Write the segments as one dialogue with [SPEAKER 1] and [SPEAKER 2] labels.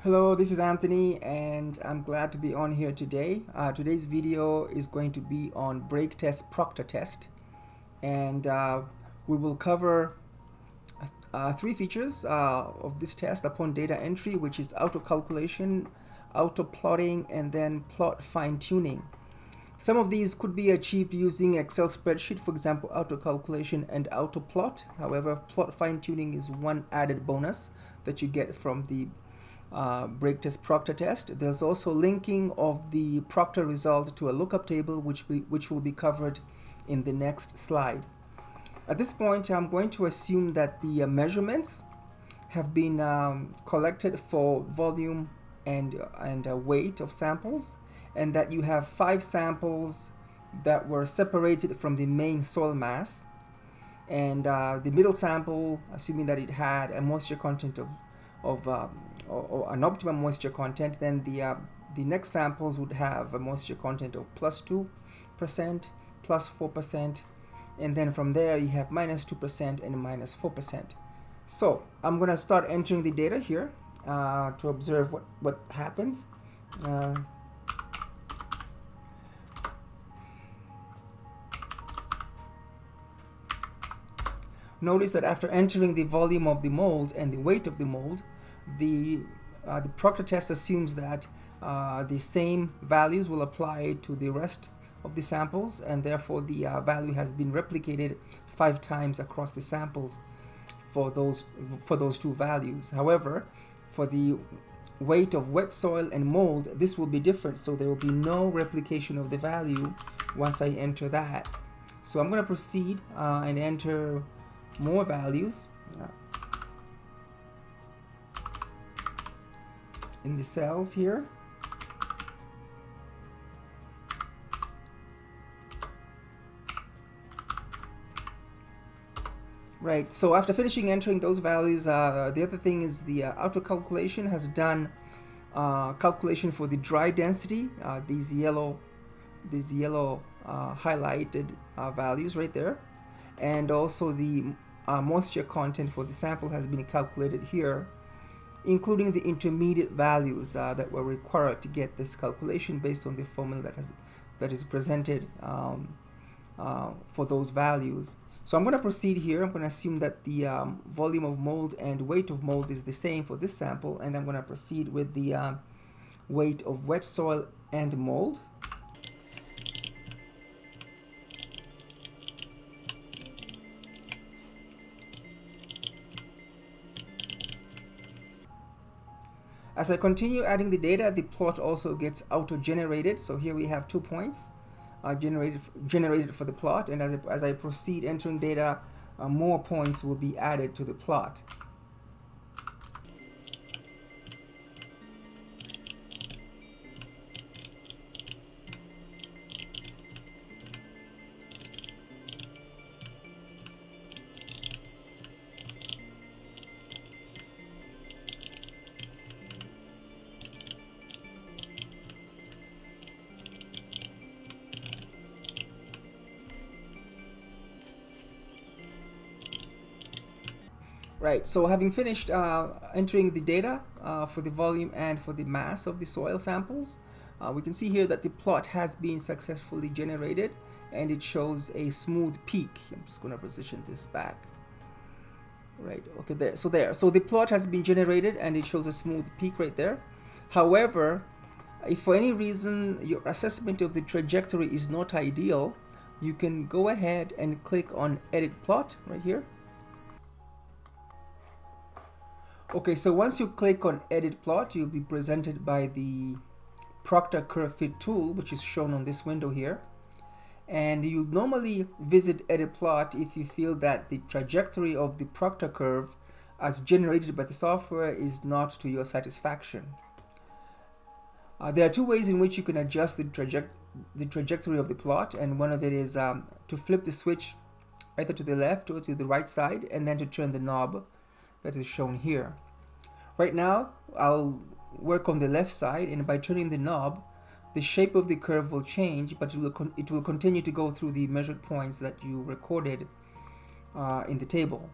[SPEAKER 1] Hello, this is Anthony and I'm glad to be on here today. Today's video is going to be on BreakTest Proctor Test, and we will cover three features of this test upon data entry, which is auto calculation, auto plotting, and then plot fine-tuning. Some of these could be achieved using Excel spreadsheet, for example, auto calculation and auto plot. However, plot fine-tuning is one added bonus that you get from the BreakTest Proctor Test. There's also linking of the Proctor result to a lookup table, which will be covered in the next slide. At this point, I'm going to assume that the measurements have been collected for volume and weight of samples, and that you have 5 samples that were separated from the main soil mass, and the middle sample, assuming that it had a moisture content of or an optimum moisture content, then the next samples would have a moisture content of +2%, +4%, and then from there you have -2% and -4%. So I'm going to start entering the data here to observe what happens. Notice that after entering the volume of the mold and the weight of the mold, the Proctor test assumes that the same values will apply to the rest of the samples, and therefore the value has been replicated 5 times across the samples for those two values. However, for the weight of wet soil and mold, this will be different, so there will be no replication of the value once I enter that. So I'm going to proceed and enter more values in the cells here. Right, so after finishing entering those values, the other thing is the auto calculation has done calculation for the dry density, these yellow highlighted values right there, and also the moisture content for the sample has been calculated here, including the intermediate values that were required to get this calculation based on the formula that is presented for those values. So I'm going to proceed here. I'm going to assume that the volume of mold and weight of mold is the same for this sample, and I'm going to proceed with the weight of wet soil and mold. As I continue adding the data, the plot also gets auto-generated. So here we have 2 points generated for the plot, and as I proceed entering data, more points will be added to the plot. Right, so having finished entering the data for the volume and for the mass of the soil samples, we can see here that the plot has been successfully generated, and it shows a smooth peak. I'm just going to position this back. Right, okay, there. So the plot has been generated and it shows a smooth peak right there. However, if for any reason your assessment of the trajectory is not ideal, you can go ahead and click on Edit Plot right here. Okay, so once you click on Edit Plot, you'll be presented by the Proctor Curve Fit tool, which is shown on this window here. And you'll normally visit Edit Plot if you feel that the trajectory of the Proctor curve as generated by the software is not to your satisfaction. There are 2 ways in which you can adjust the trajectory of the plot, and one of it is to flip the switch either to the left or to the right side, and then to turn the knob that is shown here. Right now, I'll work on the left side, and by turning the knob, the shape of the curve will change, but it will continue to go through the measured points that you recorded in the table.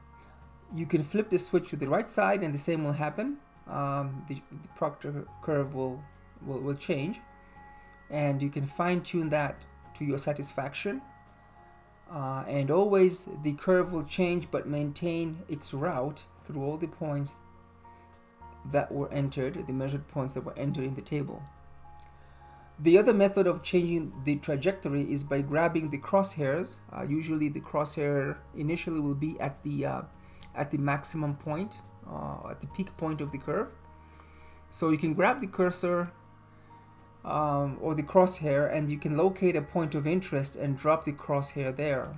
[SPEAKER 1] You can flip the switch to the right side, and the same will happen. the proctor curve will change, and you can fine-tune that to your satisfaction. And always the curve will change but maintain its route through all the points that were entered, the measured points that were entered in the table. The other method of changing the trajectory is by grabbing the crosshairs. Usually the crosshair initially will be at the maximum point, at the peak point of the curve. So you can grab the cursor or the crosshair, and you can locate a point of interest and drop the crosshair there.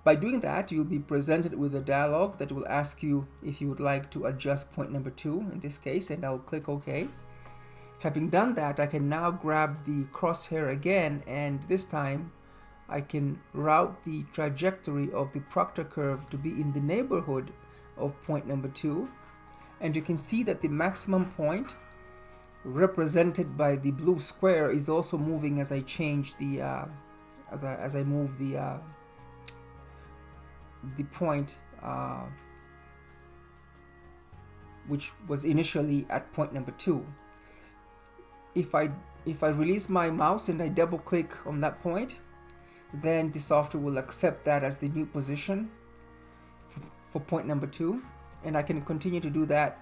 [SPEAKER 1] By doing that, you'll be presented with a dialog that will ask you if you would like to adjust point number 2 in this case, and I'll click OK. Having done that, I can now grab the crosshair again, and this time I can route the trajectory of the proctor curve to be in the neighborhood of point number 2, and you can see that the maximum point represented by the blue square is also moving as I change the as I move the point which was initially at point number 2. If I release my mouse and I double click on that point, then the software will accept that as the new position for point number 2, and I can continue to do that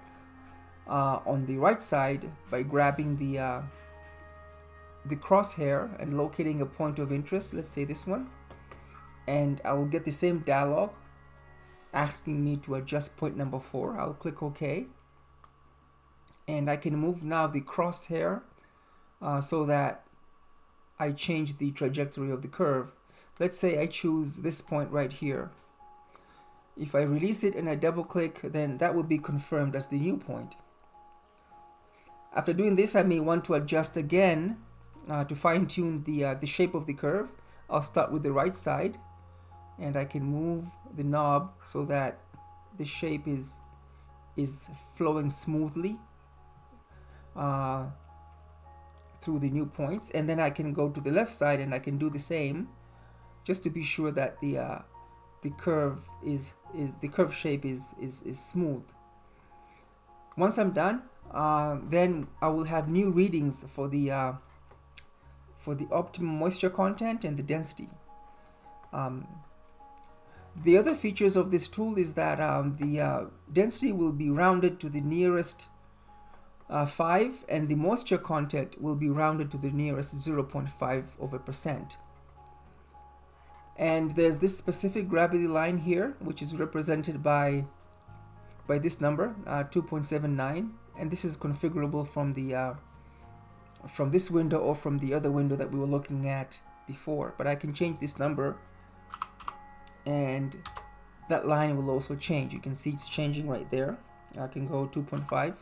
[SPEAKER 1] on the right side by grabbing the crosshair and locating a point of interest, let's say this one, and I will get the same dialog asking me to adjust point number 4. I'll click OK, and I can move now the crosshair so that I change the trajectory of the curve. Let's say I choose this point right here. If I release it and I double click, then that will be confirmed as the new point. After doing this, I may want to adjust again to fine-tune the shape of the curve. I'll start with the right side, and I can move the knob so that the shape is flowing smoothly through the new points, and then I can go to the left side and I can do the same, just to be sure that the curve shape is smooth. Once I'm done, then I will have new readings for the optimum moisture content and the density. The other features of this tool is that the density will be rounded to the nearest 5, and the moisture content will be rounded to the nearest 0.5%. And there's this specific gravity line here, which is represented by this number, 2.79, and this is configurable from this window or from the other window that we were looking at before. But I can change this number, and that line will also change. You can see it's changing right there. I can go 2.5.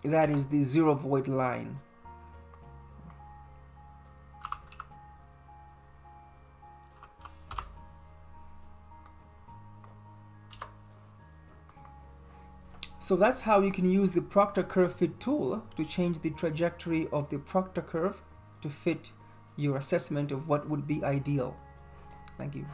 [SPEAKER 1] That is the zero void line. So that's how you can use the Proctor Curve Fit tool to change the trajectory of the proctor curve to fit your assessment of what would be ideal. Thank you.